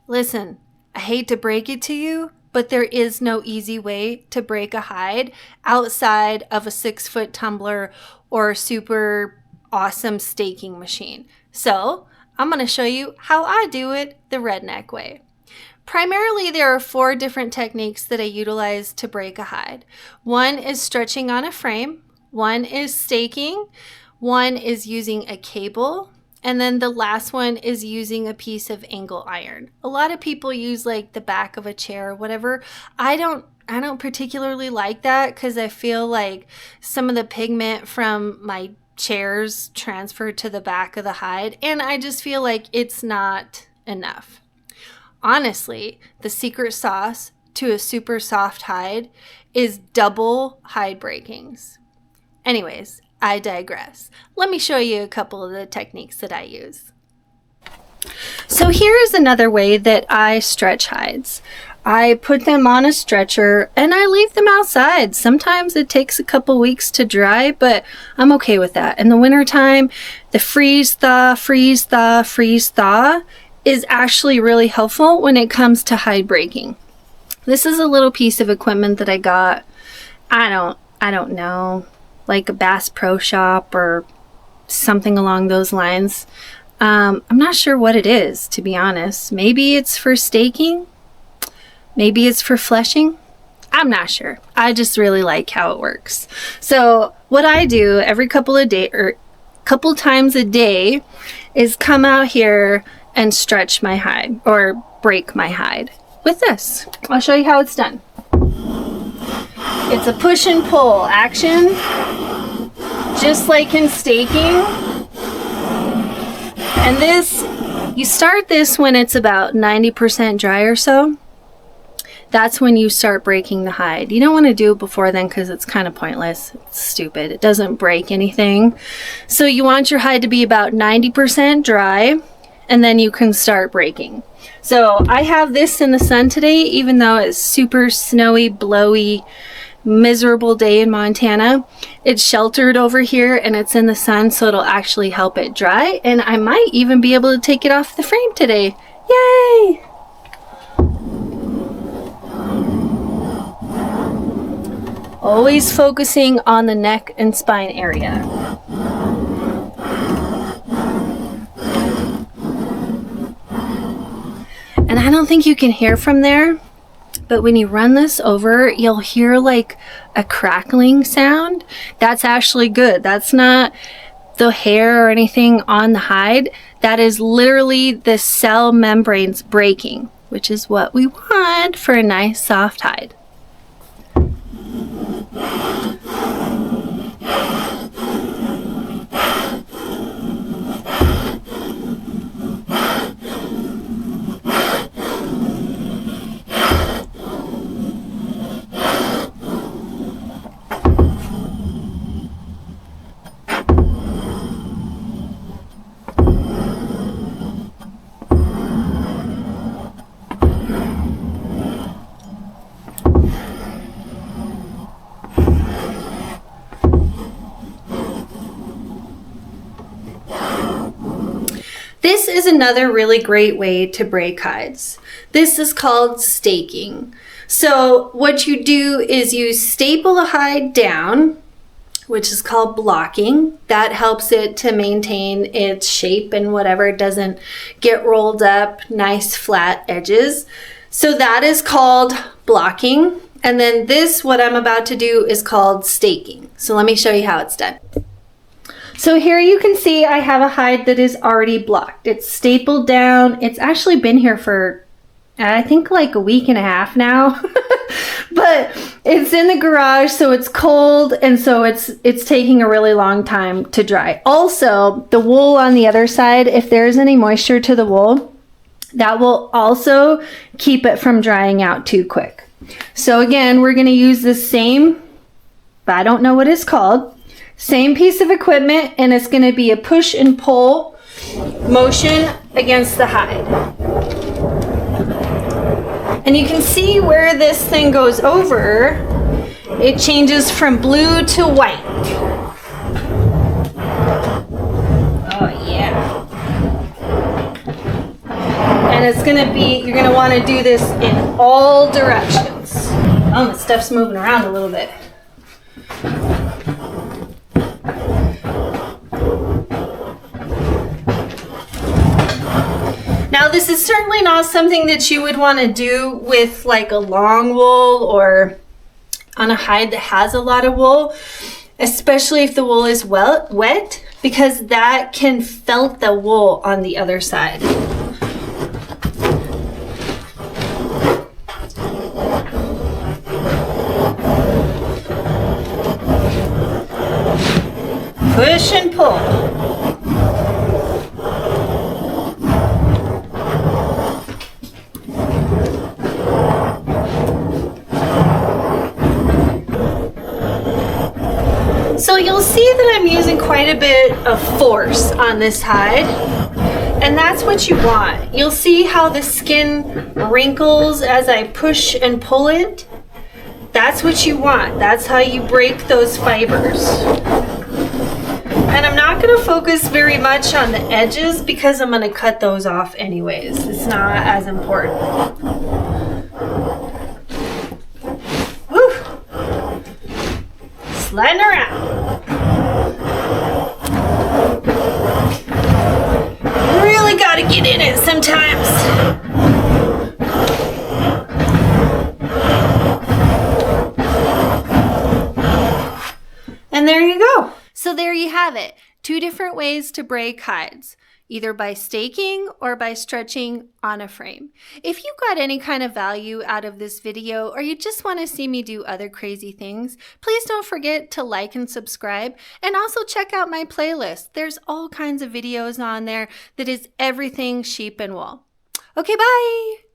Listen, I hate to break it to you, but there is no easy way to break a hide outside of a 6-foot tumbler or a super awesome staking machine. So I'm going to show you how I do it the redneck way. Primarily, there are 4 different techniques that I utilize to break a hide. One is stretching on a frame, one is staking, one is using a cable, and then the last one is using a piece of angle iron. A lot of people use like the back of a chair or whatever. I don't particularly like that because I feel like some of the pigment from my chairs transferred to the back of the hide, and I just feel like it's not enough. Honestly, the secret sauce to a super soft hide is double hide breakings. Anyways, I digress. Let me show you a couple of the techniques that I use. So here is another way that I stretch hides. I put them on a stretcher and I leave them outside. Sometimes it takes a couple weeks to dry, but I'm okay with that. In the wintertime, the freeze thaw is actually really helpful when it comes to hide breaking. This is a little piece of equipment that I got, I don't know, like a Bass Pro Shop or something along those lines. I'm not sure what it is, to be honest. Maybe it's for staking. Maybe it's for fleshing. I'm not sure. I just really like how it works. So what I do every couple times a day is come out here and stretch my hide or break my hide with this. I'll show you how it's done. It's a push and pull action, just like in staking. And this, you start this when it's about 90% dry or so. That's when you start breaking the hide. You don't want to do it before then because it's kind of pointless. It's stupid. It doesn't break anything. So you want your hide to be about 90% dry, and then you can start breaking. So I have this in the sun today, even though it's super snowy, blowy, miserable day in Montana. It's sheltered over here and it's in the sun, so it'll actually help it dry. And I might even be able to take it off the frame today. Yay! Always focusing on the neck and spine area. And I don't think you can hear from there, but when you run this over, you'll hear like a crackling sound. That's actually good. That's not the hair or anything on the hide. That is literally the cell membranes breaking, which is what we want for a nice soft hide. This is another really great way to break hides. This is called staking. So what you do is you staple a hide down, which is called blocking. That helps it to maintain its shape and whatever. It doesn't get rolled up, nice flat edges. So that is called blocking. And then this, what I'm about to do, is called staking. So let me show you how it's done. So here you can see I have a hide that is already blocked. It's stapled down. It's actually been here for, I think, like a week and a half now. But it's in the garage, so it's cold, and so it's taking a really long time to dry. Also, the wool on the other side, if there's any moisture to the wool, that will also keep it from drying out too quick. So again, we're going to use the same, but I don't know what it's called, same piece of equipment, and it's going to be a push and pull motion against the hide. And you can see where this thing goes over, it changes from blue to white. Oh yeah. And it's gonna be, you're gonna wanna do this in all directions. Oh, the stuff's moving around a little bit. Now, this is certainly not something that you would want to do with like a long wool or on a hide that has a lot of wool, especially if the wool is wet, because that can felt the wool on the other side. Push and pull. So you'll see that I'm using quite a bit of force on this hide, and that's what you want. You'll see how the skin wrinkles as I push and pull it. That's what you want. That's how you break those fibers. And I'm not going to focus very much on the edges because I'm going to cut those off anyways. It's not as important. Woo! Sliding around. Really got to get in it sometimes. And there you go. So there you have it. 2 different ways to break hides, either by staking or by stretching on a frame. If you got any kind of value out of this video, or you just want to see me do other crazy things, please don't forget to like and subscribe, and also check out my playlist. There's all kinds of videos on there that is everything sheep and wool. Okay, bye!